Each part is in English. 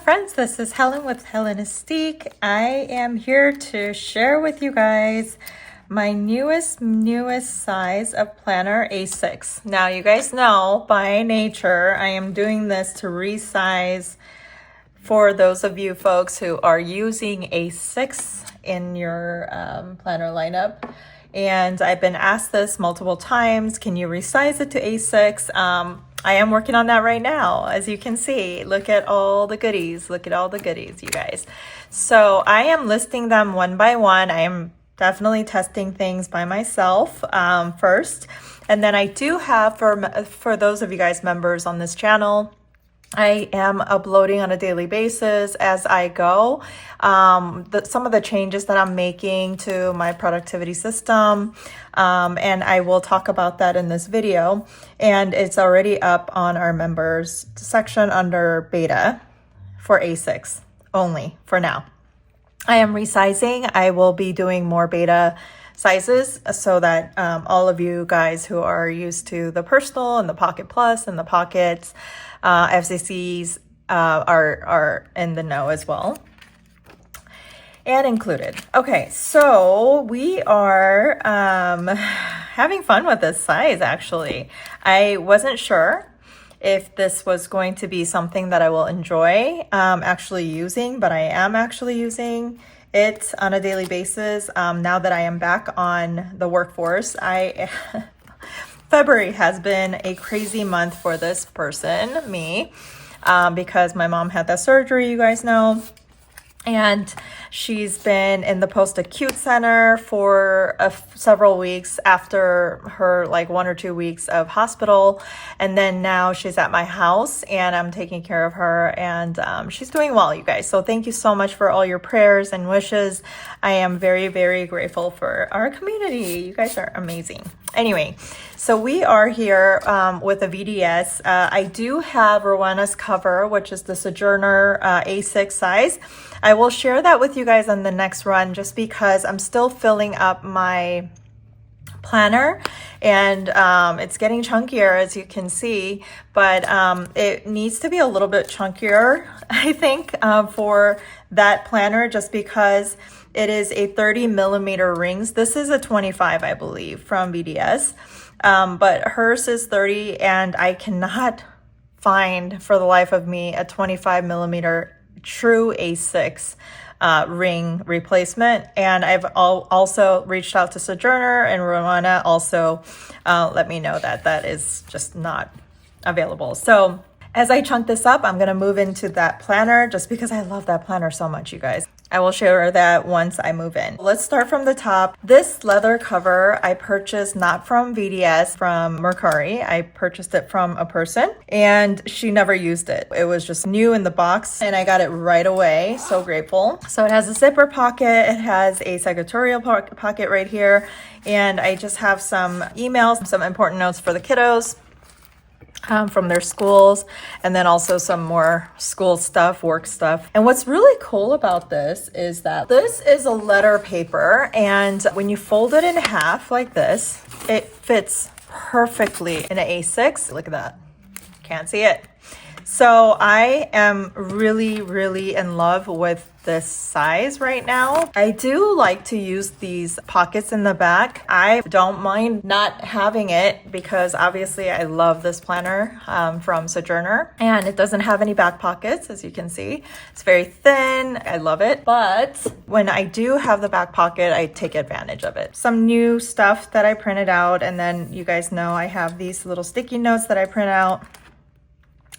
friends, this is Helen with Helenistique. I am here to share with you guys my newest size of planner, A6. Now you guys know by nature I am doing this to resize for those of you folks who are using A6 in your planner lineup. And I've been asked this multiple times, can you resize it to A6? I am working on that right now. As you can see, look at all the goodies. Look at all the goodies, you guys. So I am listing them one by one. I am definitely testing things by myself first. And then I do have, for those of you guys members on this channel, I am uploading on a daily basis as I go. Some of the changes that I'm making to my productivity system, and I will talk about that in this video. And it's already up on our members section under beta for A6 only for now. I am resizing. I will be doing more beta sizes so that all of you guys who are used to the personal and the Pocket Plus and the Pockets FCCs are in the know as well and included. Okay, so we are having fun with this size actually. I wasn't sure if this was going to be something that I will enjoy actually using, but I am actually using it on a daily basis now that I am back on the workforce. February has been a crazy month for this person, me, because my mom had that surgery, you guys know. And she's been in the post-acute center for several weeks after her 1 or 2 weeks of hospital. And then now she's at my house and I'm taking care of her, and she's doing well, you guys. So thank you so much for all your prayers and wishes. I am very, very grateful for our community. You guys are amazing. Anyway, so we are here with a VDS. I do have Rowena's cover, which is the Sojourner A6 size. I will share that with you guys on the next run just because I'm still filling up my planner and it's getting chunkier, as you can see, but it needs to be a little bit chunkier, I think, for that planner, just because it is a 30 millimeter rings. This is a 25, I believe, from VDS, but hers is 30, and I cannot find for the life of me a 25 millimeter true A6 ring replacement. And I've also reached out to Sojourner, and Rowena also let me know that that is just not available. So as I chunk this up, I'm going to move into that planner just because I love that planner so much, you guys. I will share that once I move in. Let's start from the top. This leather cover I purchased not from VDS, from Mercari. I purchased it from a person and she never used it. It was just new in the box and I got it right away. So grateful. So it has a zipper pocket. It has a secretarial pocket right here. And I just have some emails, some important notes for the kiddos from their schools, and then also some more school stuff, work stuff. And what's really cool about this is that this is a letter paper, and when you fold it in half like this, it fits perfectly in an A6. Look at that. Can't see it. So I am really, really in love with this size right now. I do like to use these pockets in the back. I don't mind not having it because obviously I love this planner from Sojourner, and it doesn't have any back pockets, as you can see. It's very thin. I love it. But when I do have the back pocket, I take advantage of it. Some new stuff that I printed out, and then you guys know I have these little sticky notes that I print out.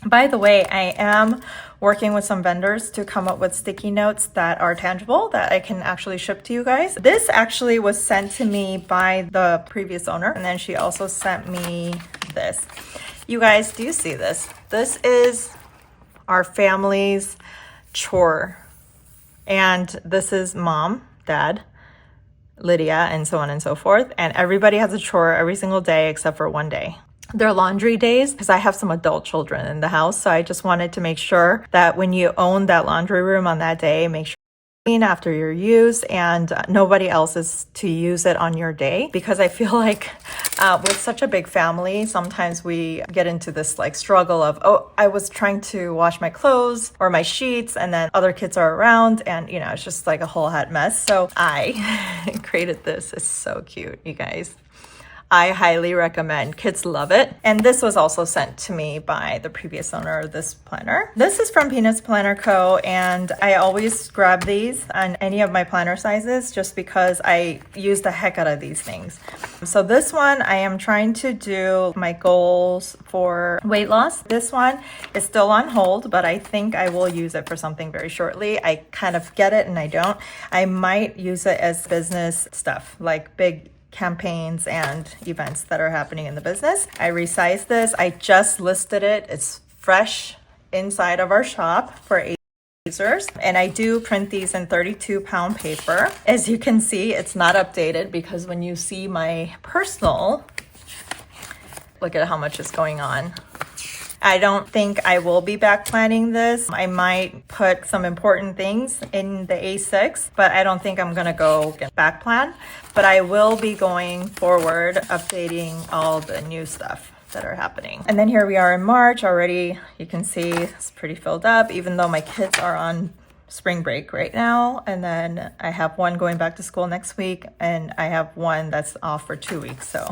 By the way, I am working with some vendors to come up with sticky notes that are tangible that I can actually ship to you guys. This actually was sent to me by the previous owner, and then she also sent me this. You guys, do you see this? This is our family's chore. And this is mom, dad, Lydia, and so on and so forth. And everybody has a chore every single day except for one day. They're laundry days, because I have some adult children in the house. So I just wanted to make sure that when you own that laundry room on that day, make sure clean after your use, and nobody else is to use it on your day, because I feel like With such a big family, sometimes we get into this like struggle of, oh, I was trying to wash my clothes or my sheets and then other kids are around and it's just like a whole hot mess. So I created this. It's so cute, you guys. I highly recommend. Kids love it. And this was also sent to me by the previous owner of this planner. This is from Peanuts Planner Co. And I always grab these on any of my planner sizes just because I use the heck out of these things. So this one, I am trying to do my goals for weight loss. This one is still on hold, but I think I will use it for something very shortly. I kind of get it and I don't. I might use it as business stuff, like big campaigns and events that are happening in the business. I resized this. I just listed it. It's fresh inside of our shop for users. And I do print these in 32-pound paper. As you can see, it's not updated because when you see my personal, look at how much is going on. I don't think I will be back planning this. I might put some important things in the A6, but I don't think I'm gonna go get back plan. But I will be going forward, updating all the new stuff that are happening. And then here we are in March already. You can see it's pretty filled up, even though my kids are on spring break right now. And then I have one going back to school next week and I have one that's off for 2 weeks. So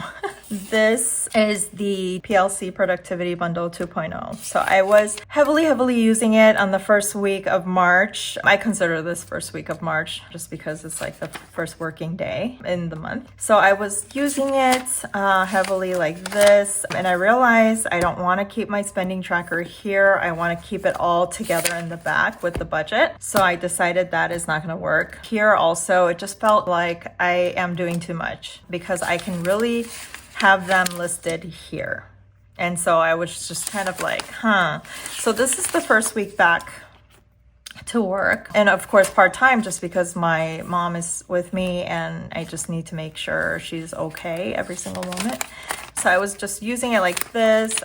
this is the PLC Productivity Bundle 2.0. So I was heavily using it on the first week of March. I consider this first week of March just because it's like the first working day in the month. So I was using it heavily like this. And I realized I don't want to keep my spending tracker here. I want to keep it all together in the back with the budget. So I decided that is not going to work. Here also, it just felt like I am doing too much because I can really have them listed here. And so I was just kind of like, So this is the first week back to work. And of course, part-time just because my mom is with me and I just need to make sure she's okay every single moment. So I was just using it like this.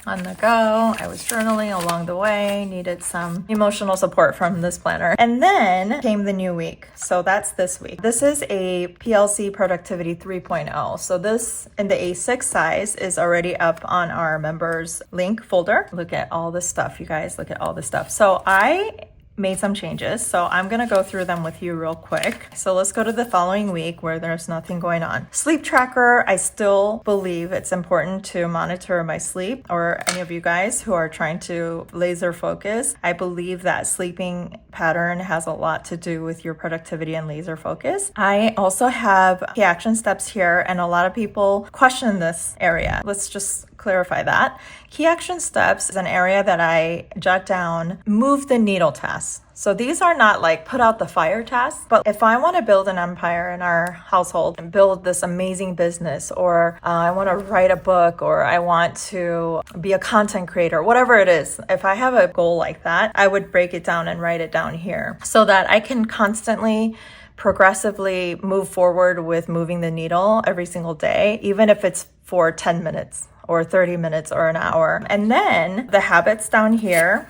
On the go. I was journaling along the way, needed some emotional support from this planner. And then came the new week. So that's this week. This is a PLC Productivity 3.0. So this in the A6 size is already up on our members link folder. Look at all this stuff, you guys. Look at all this stuff. So I made some changes. So I'm going to go through them with you real quick. So let's go to the following week where there's nothing going on. Sleep tracker. I still believe it's important to monitor my sleep, or any of you guys who are trying to laser focus. I believe that sleeping pattern has a lot to do with your productivity and laser focus. I also have key action steps here, and a lot of people question this area. Let's just clarify that. Key action steps is an area that I jot down, move the needle tasks. So these are not like put out the fire tasks, but if I want to build an empire in our household and build this amazing business, or I want to write a book, or I want to be a content creator, whatever it is, if I have a goal like that, I would break it down and write it down here so that I can constantly progressively move forward with moving the needle every single day, even if it's for 10 minutes or 30 minutes or an hour. And then the habits down here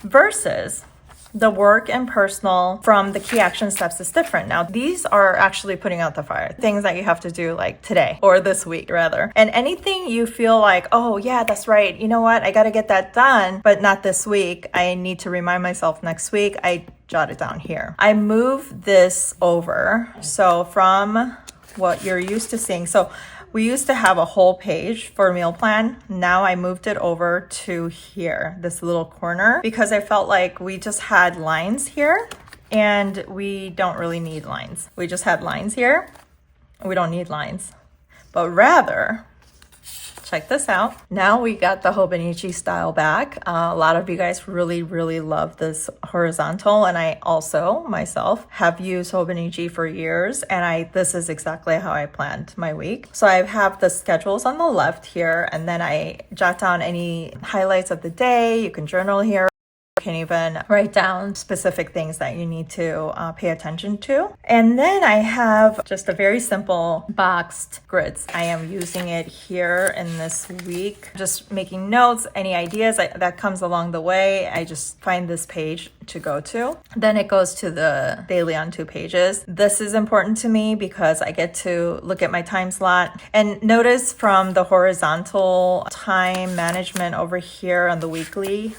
versus the work and personal from the key action steps is different. Now, these are actually putting out the fire, things that you have to do like today or this week rather. And anything you feel like, oh yeah, that's right. You know what? I got to get that done, but not this week. I need to remind myself next week. I jot it down here. I move this over. So from what you're used to seeing. So we used to have a whole page for meal plan. Now I moved it over to here, this little corner, because I felt like we just had lines here and we don't really need lines. We just had lines here. We don't need lines, but rather, check this out. Now we got the Hobonichi style back. A lot of you guys really love this horizontal, and I also myself have used Hobonichi for years, and this is exactly how I planned my week. So I have the schedules on the left here, and then I jot down any highlights of the day. You can journal here. can even write down specific things that you need to pay attention to. And then I have just a very simple boxed grids. I am using it here in this week, just making notes, any ideas that comes along the way. I just find this page to go to. Then it goes to the daily on 2 pages. This is important to me because I get to look at my time slot and notice from the horizontal time management over here on the weekly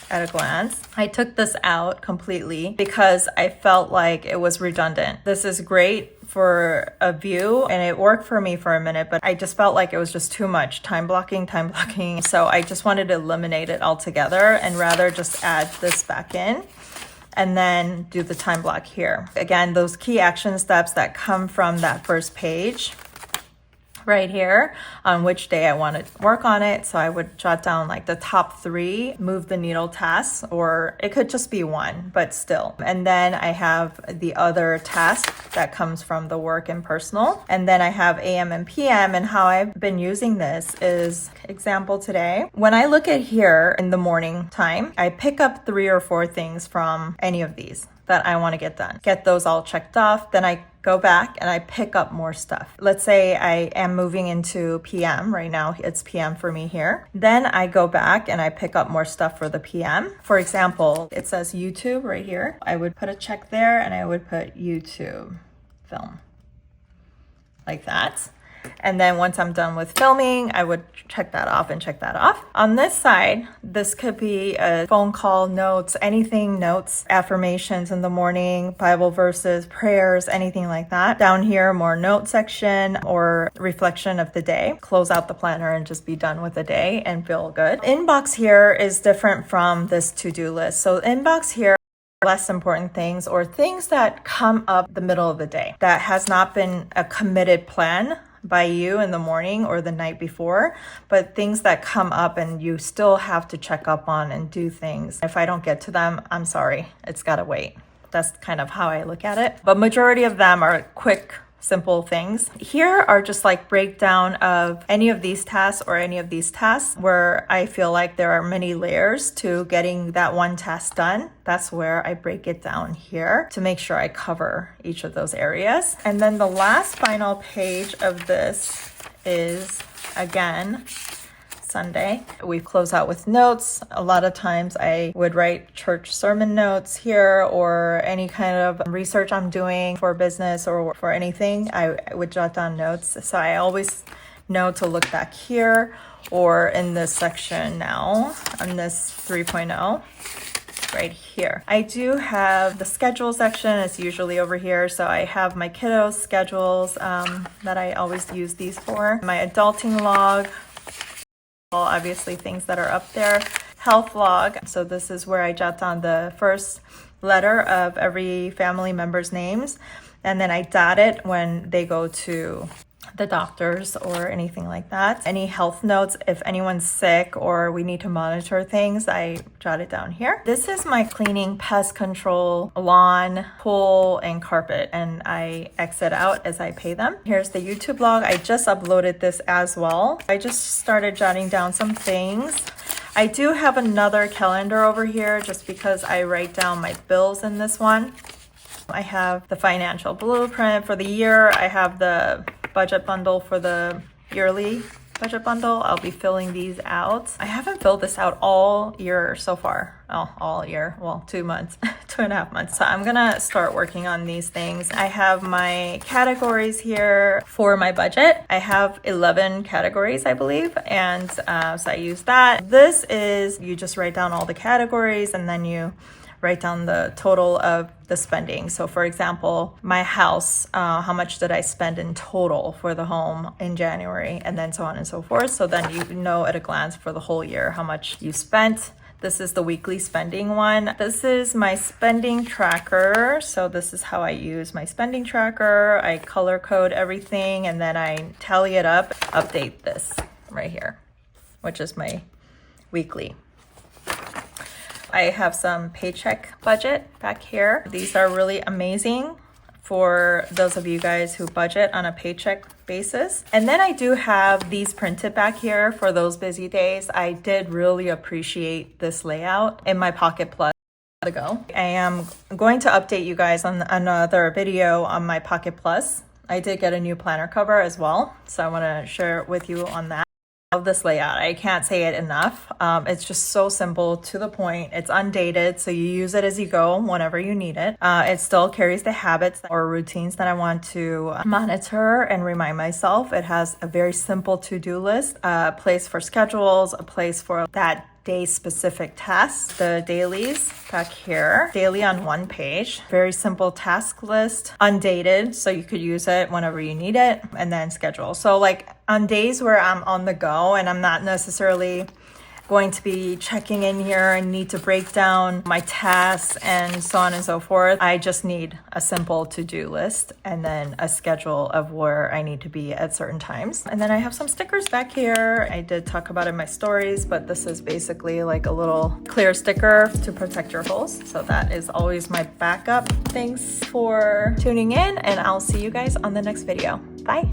at a glance. I took this out completely because I felt like it was redundant. This is great for a view and it worked for me for a minute, but I just felt like it was just too much time blocking. So I just wanted to eliminate it altogether and rather just add this back in and then do the time block here. Again, those key action steps that come from that first page right here on which day I want to work on it. So I would jot down like the top 3 move the needle tasks, or it could just be one, but still. And then I have the other task that comes from the work and personal. And then I have AM and PM, and how I've been using this is, example today, when I look at here in the morning time, I pick up 3 or 4 things from any of these that I want to get done. Get those all checked off. Then I go back and I pick up more stuff. Let's say I am moving into PM right now. It's PM for me here. Then I go back and I pick up more stuff for the PM. For example, it says YouTube right here. I would put a check there and I would put YouTube film like that. And then once I'm done with filming, I would check that off and check that off. On this side, this could be a phone call, notes, anything, notes, affirmations in the morning, Bible verses, prayers, anything like that. Down here, more note section or reflection of the day. Close out the planner and just be done with the day and feel good. Inbox here is different from this to-do list. So inbox here, less important things or things that come up the middle of the day that has not been a committed plan by you in the morning or the night before, but things that come up and you still have to check up on and do things. If I don't get to them, I'm sorry, it's gotta wait. That's kind of how I look at it. But majority of them are quick, simple things. Here are just like breakdown of any of these tasks or any of these tasks where I feel like there are many layers to getting that one task done. That's where I break it down here to make sure I cover each of those areas. And then the last final page of this is, again, Sunday. We close out with notes. A lot of times I would write church sermon notes here or any kind of research I'm doing for business or for anything. I would jot down notes. So I always know to look back here or in this section now on this 3.0. Right here. I do have the schedule section. It's usually over here. So I have my kiddos schedules that I always use these for. My adulting log, obviously things that are up there. Health log. So this is where I jot down the first letter of every family member's names. And then I dot it when they go to the doctors or anything like that. Any health notes, if anyone's sick or we need to monitor things, I jot it down here. This is my cleaning, pest control, lawn, pool, and carpet, and I exit out as I pay them. Here's the YouTube log. I just uploaded this as well. I just started jotting down some things. I do have another calendar over here just because I write down my bills in this one. I have the financial blueprint for the year. I have the budget bundle for the yearly budget bundle. I'll be filling these out. I haven't filled this out all year so far. Oh, all year. Well, 2 months, 2.5 months. So I'm gonna start working on these things. I have my categories here for my budget. I have 11 categories, I believe. And so I use that. This is, you just write down all the categories and then you write down the total of the spending. So for example, my house, how much did I spend in total for the home in January, and then so on and so forth. So then you know at a glance for the whole year how much you spent. This is the weekly spending one. This is my spending tracker. So this is how I use my spending tracker. I color code everything and then I tally it up, update this right here, which is my weekly. I have some paycheck budget back here. These are really amazing for those of you guys who budget on a paycheck basis. And then I do have these printed back here for those busy days. I did really appreciate this layout in my Pocket Plus ago. I am going to update you guys on another video on my Pocket Plus. I did get a new planner cover as well, so I want to share it with you on that. Love this layout. I can't say it enough. It's just so simple, to the point. It's undated, so you use it as you go whenever you need it. It still carries the habits or routines that I want to monitor and remind myself. It has a very simple to-do list, a place for schedules, a place for that day specific tasks, the dailies back here, daily on one page, very simple task list, undated, so you could use it whenever you need it, and then schedule. So like on days where I'm on the go and I'm not necessarily going to be checking in here and need to break down my tasks and so on and so forth, I just need a simple to-do list and then a schedule of where I need to be at certain times. And then I have some stickers back here. I did talk about it in my stories, but this is basically like a little clear sticker to protect your holes. So that is always my backup. Thanks for tuning in, and I'll see you guys on the next video. Bye.